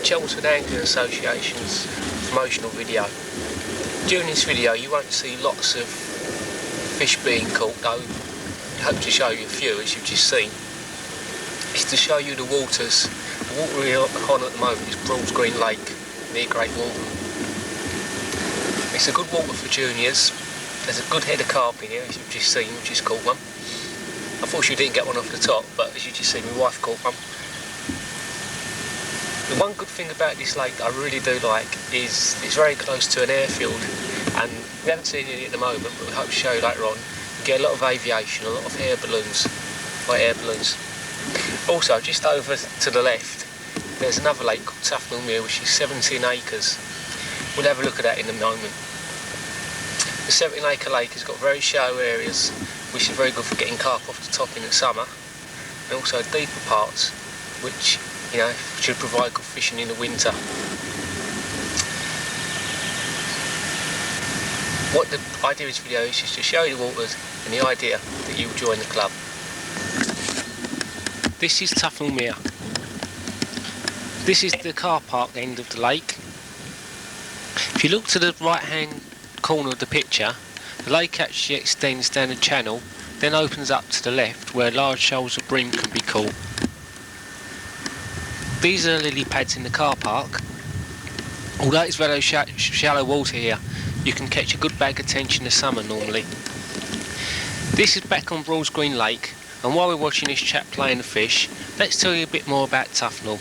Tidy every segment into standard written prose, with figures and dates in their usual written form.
Chelmsford Angling Association's promotional video. During this video you won't see lots of fish being caught, though I hope to show you a few as you've just seen. It's to show you the waters. The water we're on at the moment is Broads Green Lake near Great Walton. It's a good water for juniors. There's a good head of carp in here, as you've just seen. We've just caught one. Unfortunately we didn't get one off the top, but as you just see, my wife caught one. The one good thing about this lake that I really do like is it's very close to an airfield, and we haven't seen any at the moment, but we hope to show you later on. You get a lot of aviation, a lot of air balloons. Also, just over to the left, there's another lake called Tufnell Mere, which is 17 acres. We'll have a look at that in a moment. The 17 acre lake has got very shallow areas, which is very good for getting carp off the top in the summer, and also deeper parts, which should provide good fishing in the winter. What the idea of this video is just to show you the waters and the idea that you'll join the club. This is Tufnell Mere. This is the car park end of the lake. If you look to the right hand corner of the picture, the lake actually extends down a channel, then opens up to the left where large shoals of bream can be caught. These are lily pads in the car park. Although it's very shallow water here, you can catch a good bag of tench in the summer normally. This is back on Broads Green Lake, and while we're watching this chap playing the fish, let's tell you a bit more about Tufnell.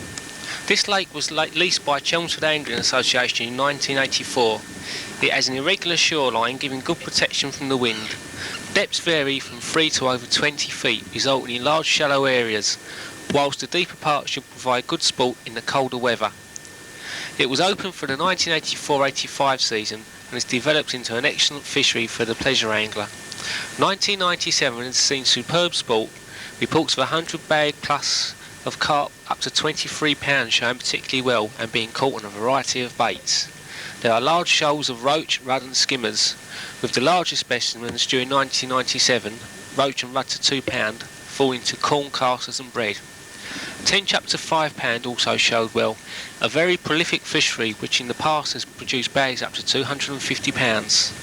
This lake was leased by Chelmsford Angling Association in 1984. It has an irregular shoreline giving good protection from the wind. Depths vary from 3 to over 20 feet, resulting in large shallow areas, whilst the deeper parts should provide good sport in the colder weather. It was open for the 1984-85 season and has developed into an excellent fishery for the pleasure angler. 1997 has seen superb sport, reports of 100 bag plus of carp up to 23 pounds showing particularly well and being caught on a variety of baits. There are large shoals of roach, rudd and skimmers, with the largest specimens during 1997, roach and rudd to 2 pound, falling to corn, casters and bread. Tench up to 5 pound also showed well, a very prolific fishery which in the past has produced bags up to 250 pounds.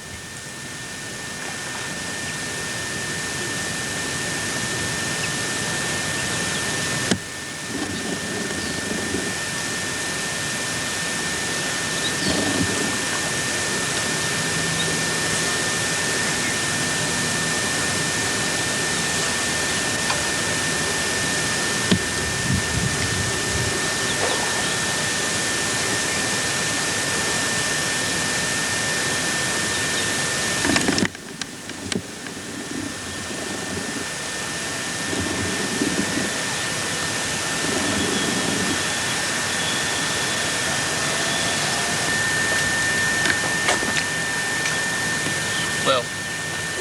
Well,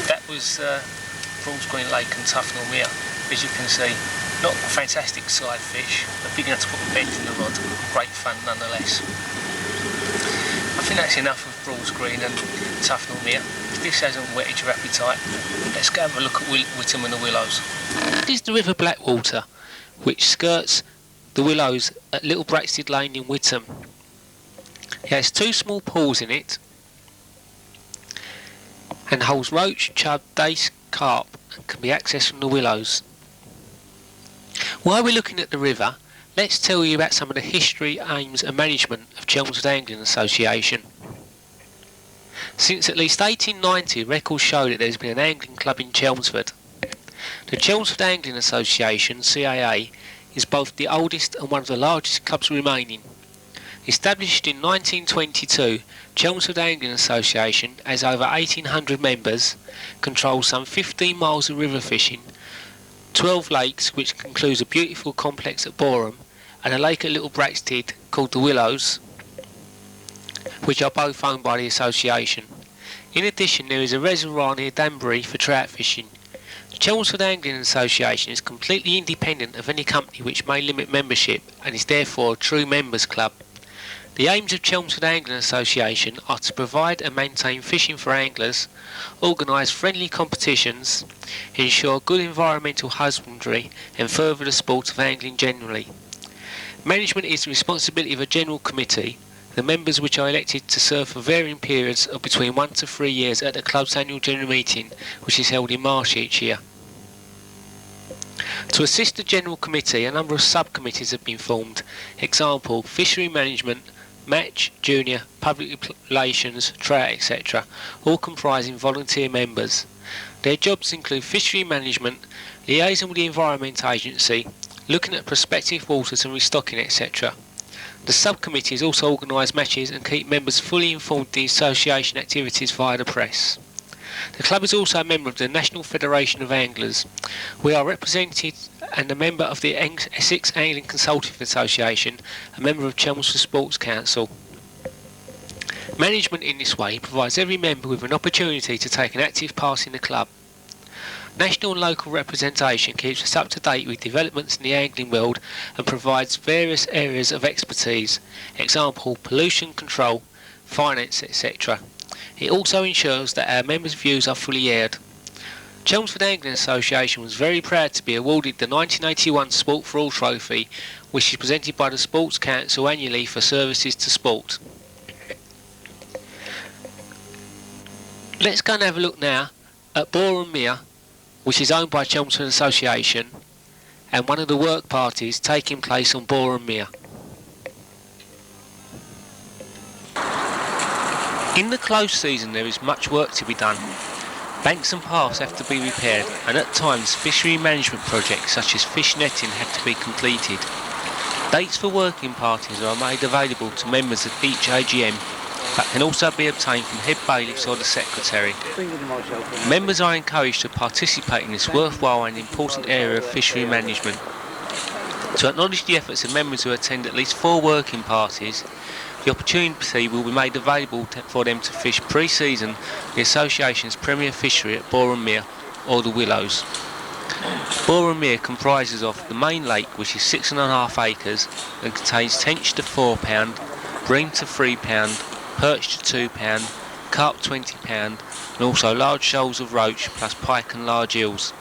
that was Broads Green Lake and Tufnell Mere. As you can see, not a fantastic side fish, but big enough to put a bent in the rod. Great fun nonetheless. I think that's enough of Broads Green and Tufnell Mere. If this hasn't whetted your appetite, let's go have a look at Whittam and the Willows. This is the River Blackwater, which skirts the Willows at Little Braxted Lane in Whittam. It has 2 small pools in it, and holds roach, chub, dace, carp, and can be accessed from the Willows. While we're looking at the river, let's tell you about some of the history, aims and management of Chelmsford Angling Association. Since at least 1890, records show that there's been an angling club in Chelmsford. The Chelmsford Angling Association, CAA, is both the oldest and one of the largest clubs remaining. Established in 1922, Chelmsford Angling Association has over 1,800 members, controls some 15 miles of river fishing, 12 lakes, which includes a beautiful complex at Boreham, and a lake at Little Braxted called the Willows, which are both owned by the association. In addition, there is a reservoir near Danbury for trout fishing. The Chelmsford Angling Association is completely independent of any company which may limit membership and is therefore a true members club. The aims of Chelmsford Angling Association are to provide and maintain fishing for anglers, organise friendly competitions, ensure good environmental husbandry and further the sport of angling generally. Management is the responsibility of a general committee, the members which are elected to serve for varying periods of between 1 to 3 years at the club's annual general meeting, which is held in March each year. To assist the general committee, a number of subcommittees have been formed. Example, fishery management, match, junior, public relations, trout, etc., all comprising volunteer members. Their jobs include fishery management, liaison with the Environment Agency, looking at prospective waters and restocking, etc. The subcommittees also organise matches and keep members fully informed of the association activities via the press. The club is also a member of the National Federation of Anglers. We are represented and a member of the Essex Angling Consultative Association, a member of Chelmsford Sports Council. Management in this way provides every member with an opportunity to take an active part in the club. National and local representation keeps us up to date with developments in the angling world and provides various areas of expertise, example pollution control, finance, etc. It also ensures that our members' views are fully aired. Chelmsford Angling Association was very proud to be awarded the 1981 Sport for All Trophy, which is presented by the Sports Council annually for services to sport. Let's go and have a look now at Boreham Mere, which is owned by Chelmsford Association, and one of the work parties taking place on Boreham Mere. In the close season there is much work to be done. Banks and paths have to be repaired, and at times fishery management projects such as fish netting have to be completed. Dates for working parties are made available to members of each AGM, but can also be obtained from head bailiffs or the secretary. Members are encouraged to participate in this worthwhile and important area of fishery management. To acknowledge the efforts of members who attend at least 4 working parties, the opportunity will be made available for them to fish pre-season the Association's premier fishery at Boreham Mere or the Willows. Boreham Mere comprises of the main lake, which is 6.5 acres and contains tench to £4, bream to £3, perch to £2, carp £20, and also large shoals of roach plus pike and large eels.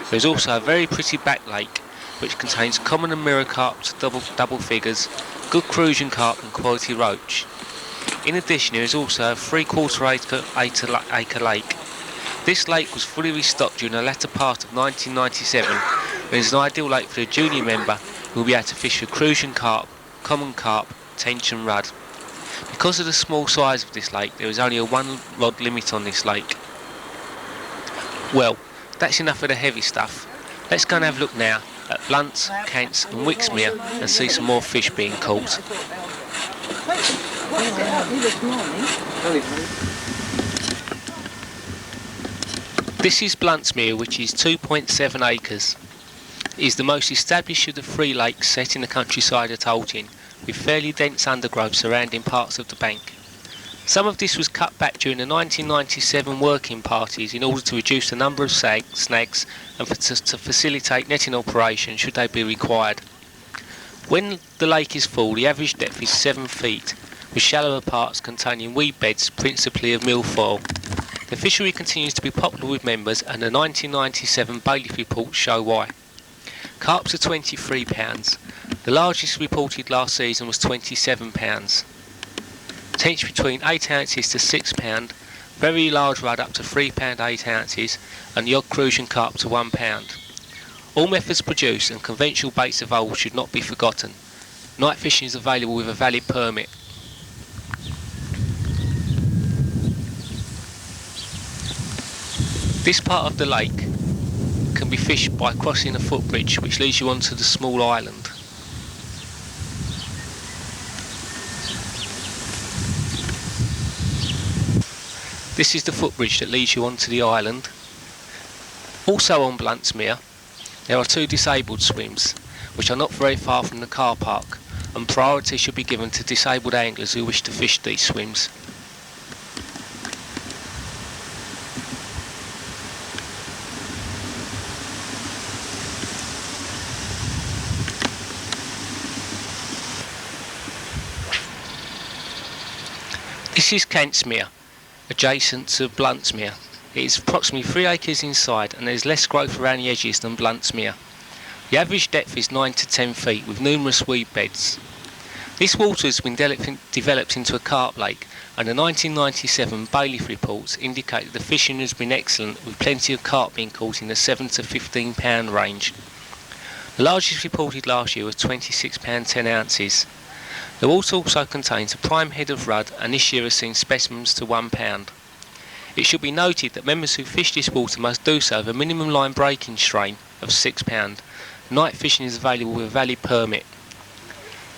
There is also a very pretty back lake which contains common and mirror carp to double figures, good crucian carp and quality roach. In addition, there is also a 3/4 acre lake. This lake was fully restocked during the latter part of 1997 and is an ideal lake for a junior member who will be able to fish for crucian carp, common carp, tench and rudd. Because of the small size of this lake, there is only a 1 rod limit on this lake. Well, that's enough of the heavy stuff. Let's go and have a look now at Blunts, Cants and Wixmere and see some more fish being caught. This is Bluntsmere, which is 2.7 acres. It is the most established of the 3 lakes set in the countryside at Alton, with fairly dense undergrowth surrounding parts of the bank. Some of this was cut back during the 1997 working parties in order to reduce the number of snags and to facilitate netting operations should they be required. When the lake is full, the average depth is 7 feet, with shallower parts containing weed beds principally of milfoil. The fishery continues to be popular with members, and the 1997 bailiff reports show why. Carps are £23. The largest reported last season was £27. Tench between 8 ounces to £6, very large rudd up to £3 8 ounces, and the odd crucian carp to £1. All methods produced and conventional baits of old should not be forgotten. Night fishing is available with a valid permit. This part of the lake can be fished by crossing a footbridge which leads you onto the small island. This is the footbridge that leads you onto the island. Also on Bluntsmere, there are 2 disabled swims, which are not very far from the car park, and priority should be given to disabled anglers who wish to fish these swims. This is Cantsmere, adjacent to Bluntsmere. It is approximately 3 acres inside and there is less growth around the edges than Bluntsmere. The average depth is 9 to 10 feet with numerous weed beds. This water has been developed into a carp lake, and the 1997 bailiff reports indicate that the fishing has been excellent, with plenty of carp being caught in the 7 to 15 pound range. The largest reported last year was 26 pound 10 ounces. The water also contains a prime head of rudd, and this year has seen specimens to 1 pound. It should be noted that members who fish this water must do so with a minimum line breaking strain of 6 pound. Night fishing is available with a valid permit.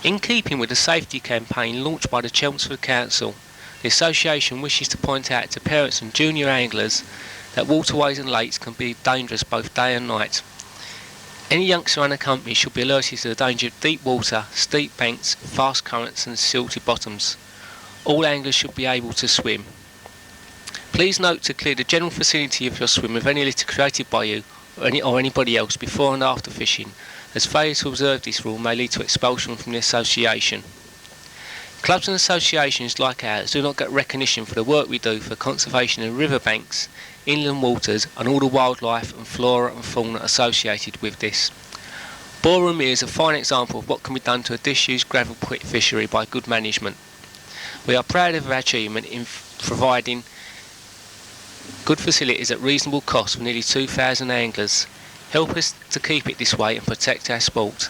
In keeping with the safety campaign launched by the Chelmsford Council, the association wishes to point out to parents and junior anglers that waterways and lakes can be dangerous both day and night. Any youngster unaccompanied should be alerted to the danger of deep water, steep banks, fast currents and silty bottoms. All anglers should be able to swim. Please note to clear the general vicinity of your swim of any litter created by you or anybody else before and after fishing, as failure to observe this rule may lead to expulsion from the association. Clubs and associations like ours do not get recognition for the work we do for conservation of riverbanks, inland waters and all the wildlife and flora and fauna associated with this. Boreham Mere is a fine example of what can be done to a disused gravel pit fishery by good management. We are proud of our achievement in providing good facilities at reasonable cost for nearly 2,000 anglers. Help us to keep it this way and protect our sport.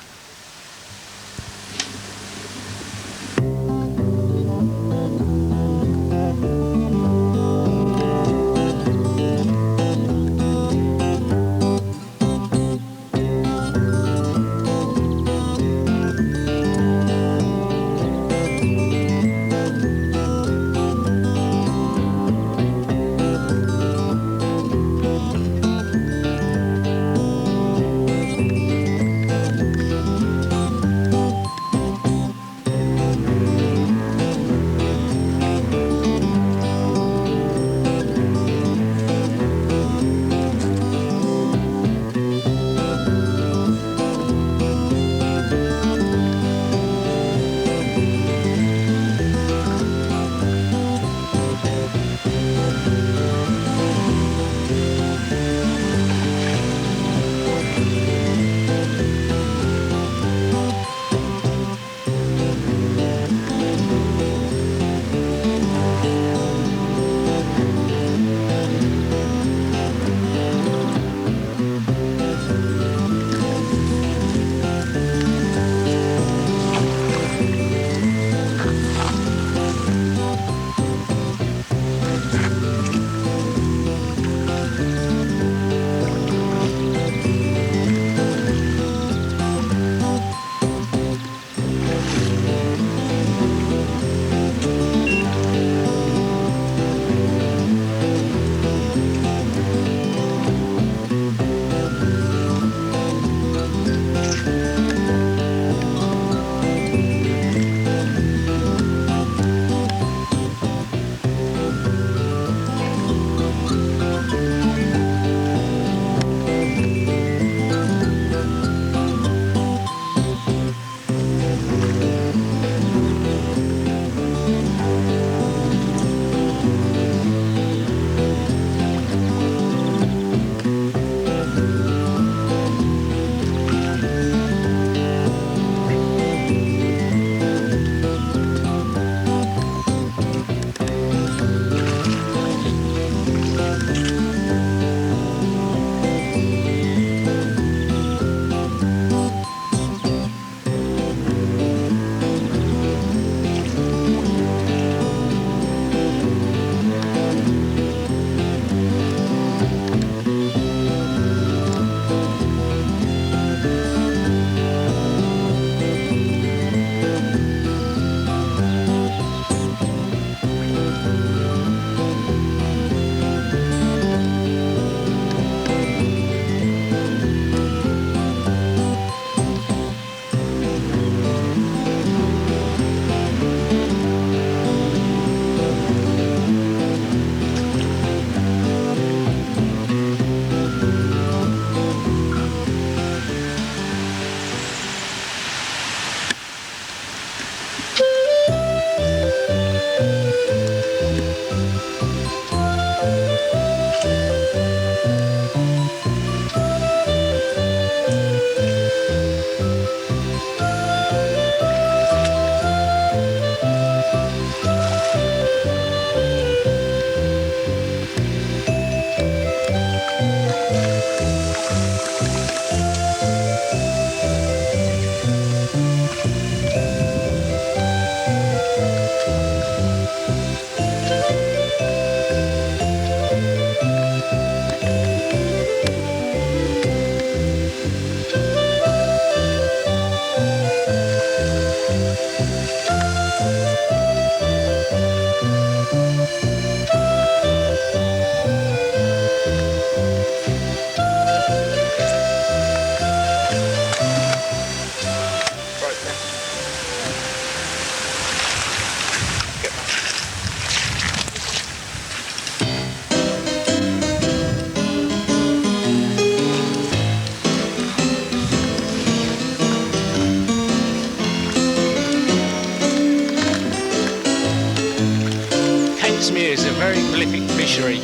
Chelmsford is a very prolific fishery,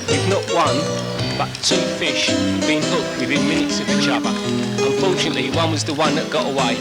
with not one but two fish being hooked within minutes of each other. Unfortunately, one was the one that got away.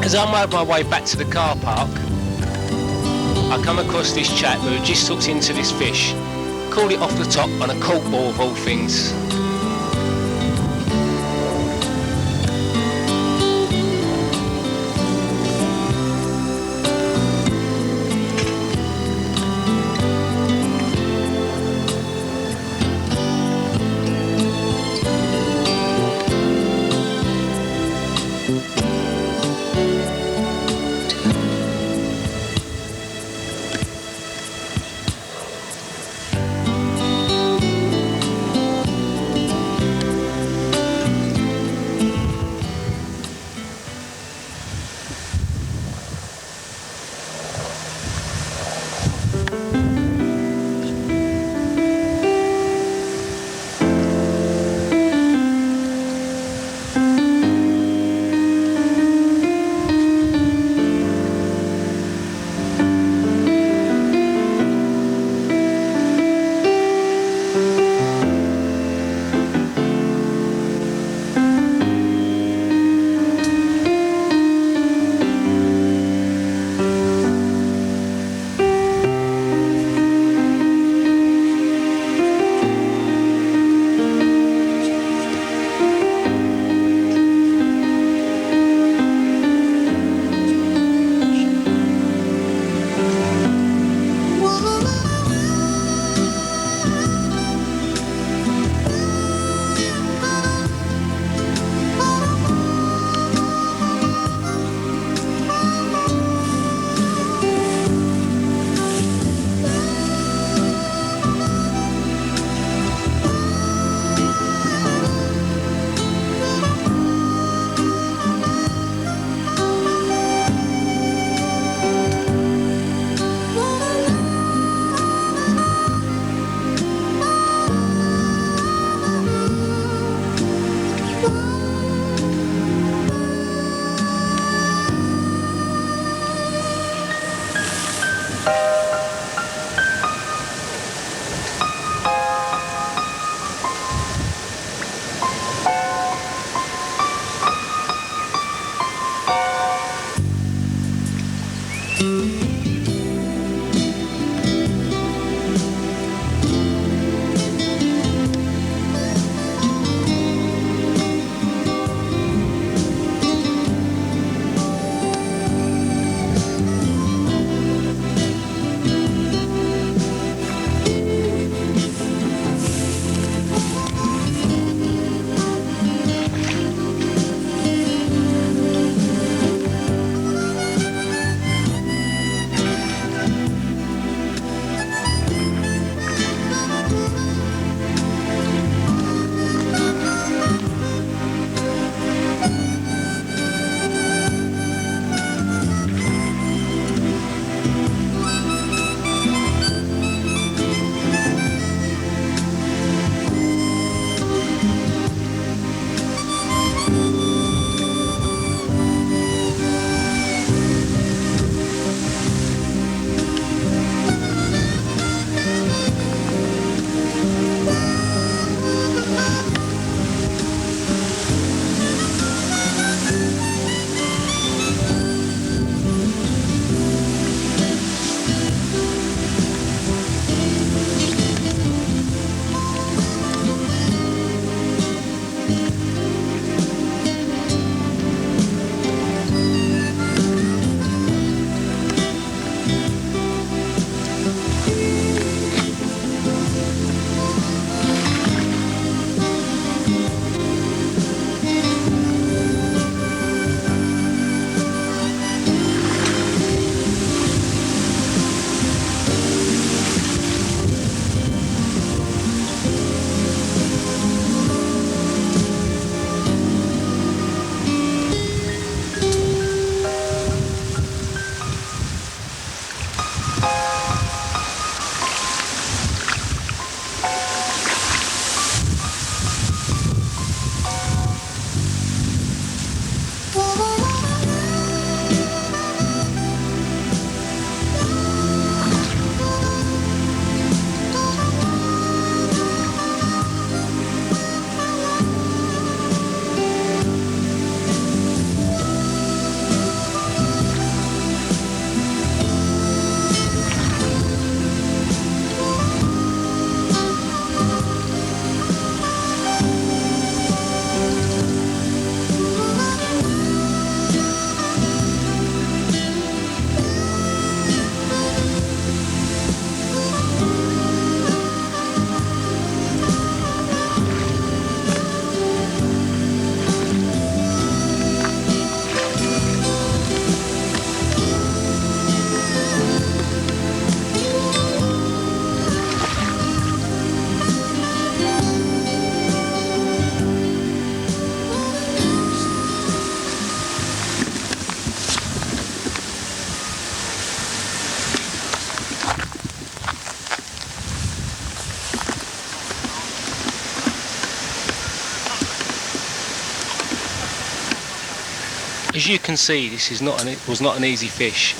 As I made my way back to the car park, I come across this chap who had just hooked into this fish, caught it off the top on a cork ball of all things. As you can see, this is was not an easy fish.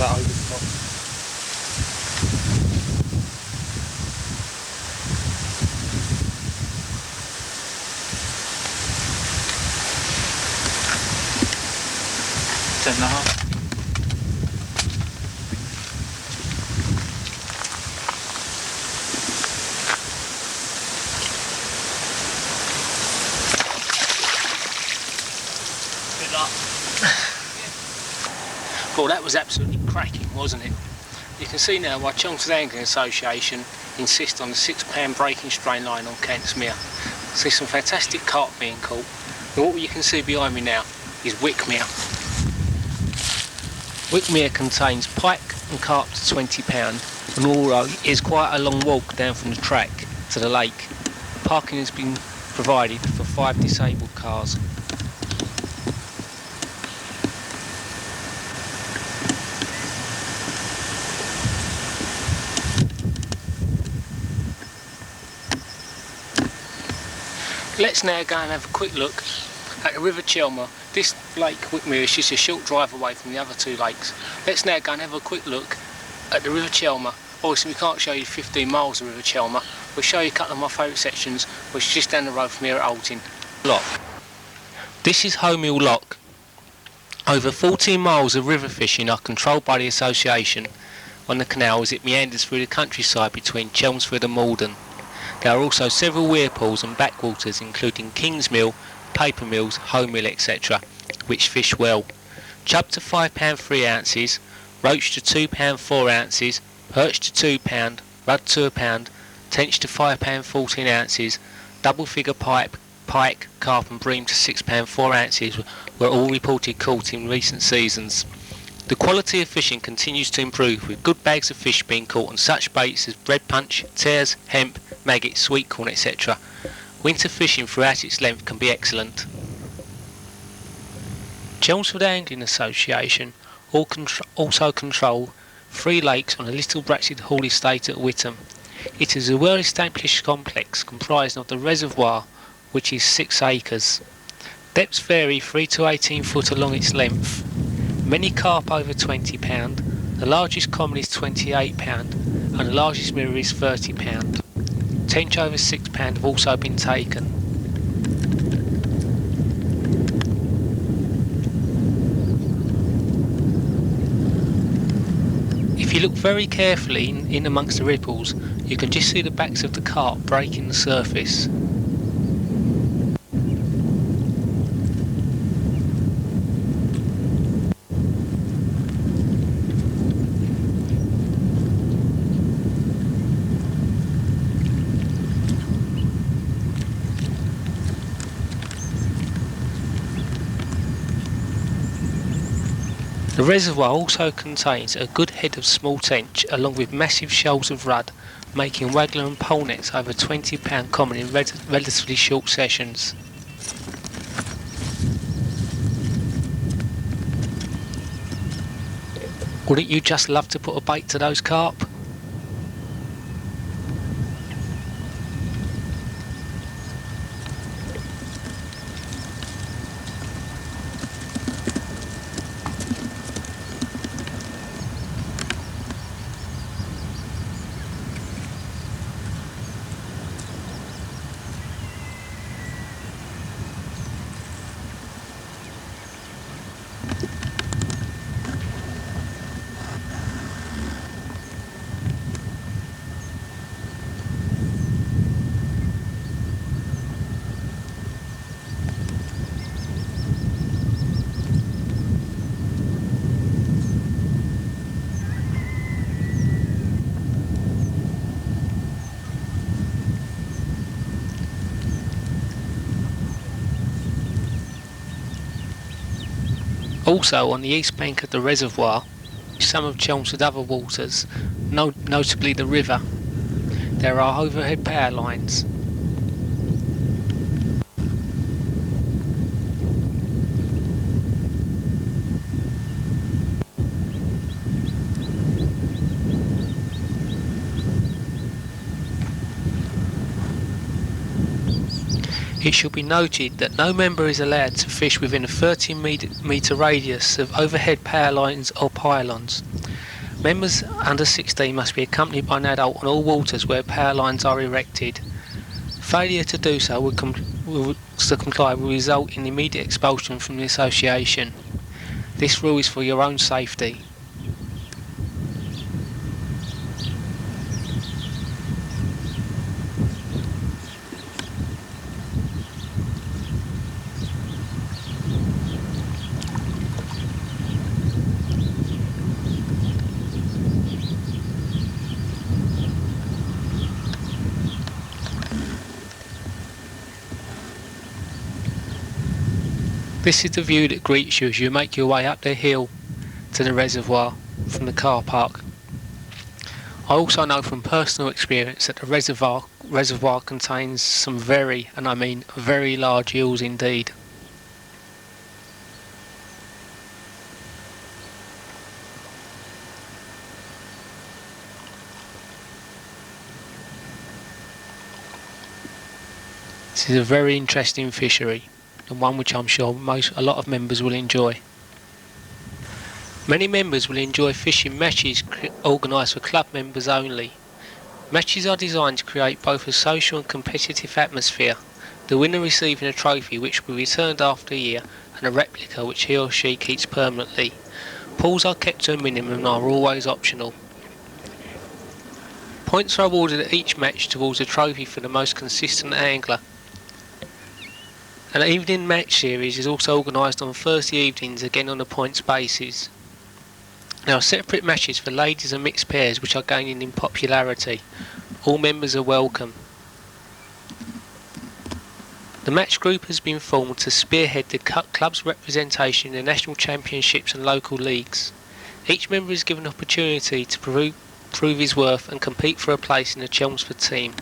that overtop. Ten and a half. Well, that was absolutely cracking, wasn't it? You can see now why Chelmsford Angling Association insist on the £6 breaking strain line on Chelmsmere. See some fantastic carp being caught. And what you can see behind me now is Wickmere. Wickmere contains pike and carp to £20, and although it is quite a long walk down from the track to the lake, parking has been provided for 5 disabled cars. Let's now go and have a quick look at the River Chelmer. This lake, Wickmere, is just a short drive away from the other 2 lakes. Let's now go and have a quick look at the River Chelmer. Obviously we can't show you 15 miles of River Chelmer. We'll show you a couple of my favourite sections, which is just down the road from here at Alton. Lock. This is Home Hill Lock. Over 14 miles of river fishing are controlled by the association on the canal as it meanders through the countryside between Chelmsford and Malden. There are also several weir pools and backwaters, including King's Mill, Paper Mills, Home Mill, etc., which fish well. Chub to £5 3 ounces, roach to £2 4 ounces, perch to £2, rudd to £1, tench to £5 14 ounces, double figure pike, carp and bream to £6 4 ounces were all reported caught in recent seasons. The quality of fishing continues to improve, with good bags of fish being caught on such baits as bread punch, tares, hemp, maggot, sweet corn, etc. Winter fishing throughout its length can be excellent. Chelmsford Angling Association also control 3 lakes on the Little Bratchett Hall estate at Witham. It is a well-established complex comprising of the reservoir, which is 6 acres. Depths vary 3 to 18 foot along its length. Many carp over £20, the largest common is £28 and the largest mirror is £30. Tench over £6 have also been taken. If you look very carefully in amongst the ripples, you can just see the backs of the carp breaking the surface. The reservoir also contains a good head of small tench along with massive shoals of rudd, making waggler and pole nets over £20 common in relatively short sessions. Wouldn't you just love to put a bait to those carp? Also on the east bank of the reservoir, some of Chelmsford's other waters, notably the river, there are overhead power lines. It should be noted that no member is allowed to fish within a 30 metre radius of overhead power lines or pylons. Members under 16 must be accompanied by an adult on all waters where power lines are erected. Failure to do so would comply will result in immediate expulsion from the association. This rule is for your own safety. This is the view that greets you as you make your way up the hill to the reservoir from the car park. I also know from personal experience that the reservoir contains some very, and I mean very large eels indeed. This is a very interesting fishery, and one which I'm sure a lot of members will enjoy. Many members will enjoy fishing matches organised for club members only. Matches are designed to create both a social and competitive atmosphere, the winner receiving a trophy which will be returned after a year and a replica which he or she keeps permanently. Pools are kept to a minimum and are always optional. Points are awarded at each match towards a trophy for the most consistent angler. An evening match series is also organised on Thursday evenings, again on a points basis. There are separate matches for ladies and mixed pairs which are gaining in popularity. All members are welcome. The match group has been formed to spearhead the club's representation in the national championships and local leagues. Each member is given an opportunity to prove his worth and compete for a place in the Chelmsford team.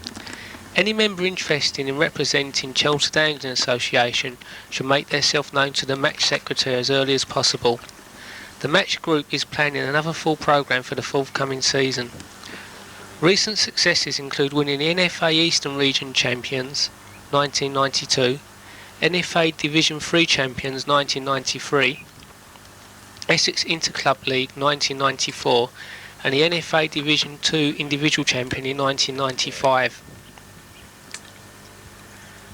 Any member interested in representing Chelmsford Angling Association should make themselves known to the match secretary as early as possible. The match group is planning another full programme for the forthcoming season. Recent successes include winning the NFA Eastern Region Champions 1992, NFA Division 3 Champions 1993, Essex Interclub League 1994 and the NFA Division 2 Individual Champion in 1995.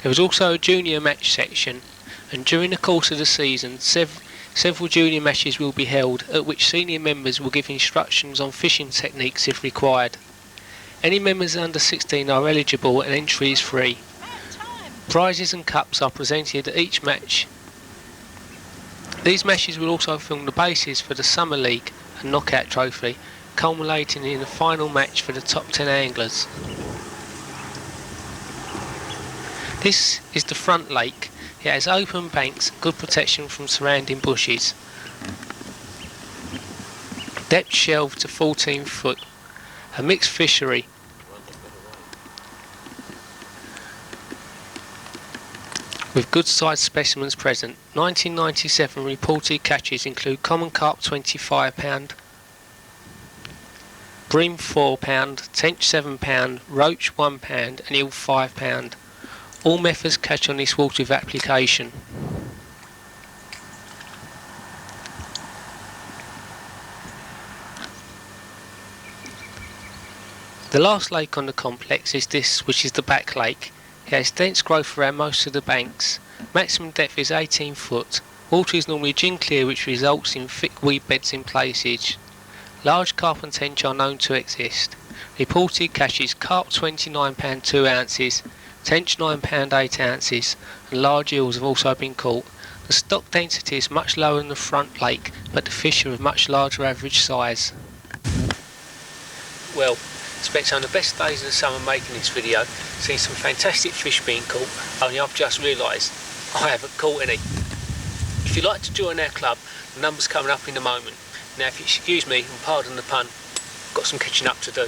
There was also a junior match section, and during the course of the season several junior matches will be held, at which senior members will give instructions on fishing techniques if required. Any members under 16 are eligible and entry is free. Prizes and cups are presented at each match. These matches will also form the basis for the Summer League and Knockout Trophy, culminating in the final match for the top 10 anglers. This is the front lake. It has open banks and good protection from surrounding bushes. Depth shelved to 14 foot. A mixed fishery. With good sized specimens present. 1997 reported catches include common carp £25, bream £4, tench £7, roach £1 and eel £5. All methods catch on this water with application. The last lake on the complex is this, which is the back lake. It has dense growth around most of the banks. Maximum depth is 18 foot. Water is normally gin clear, which results in thick weed beds in places. Large carp and tench are known to exist. Reported catches carp £29 2 ounces, tench £9 8 ounces, and large eels have also been caught. The stock density is much lower in the front lake, but the fish are of much larger average size. Well, spent some of the best days of the summer making this video, seeing some fantastic fish being caught, only I've just realised I haven't caught any. If you'd like to join our club, the number's coming up in a moment. Now if you excuse me and pardon the pun, got some catching up to do.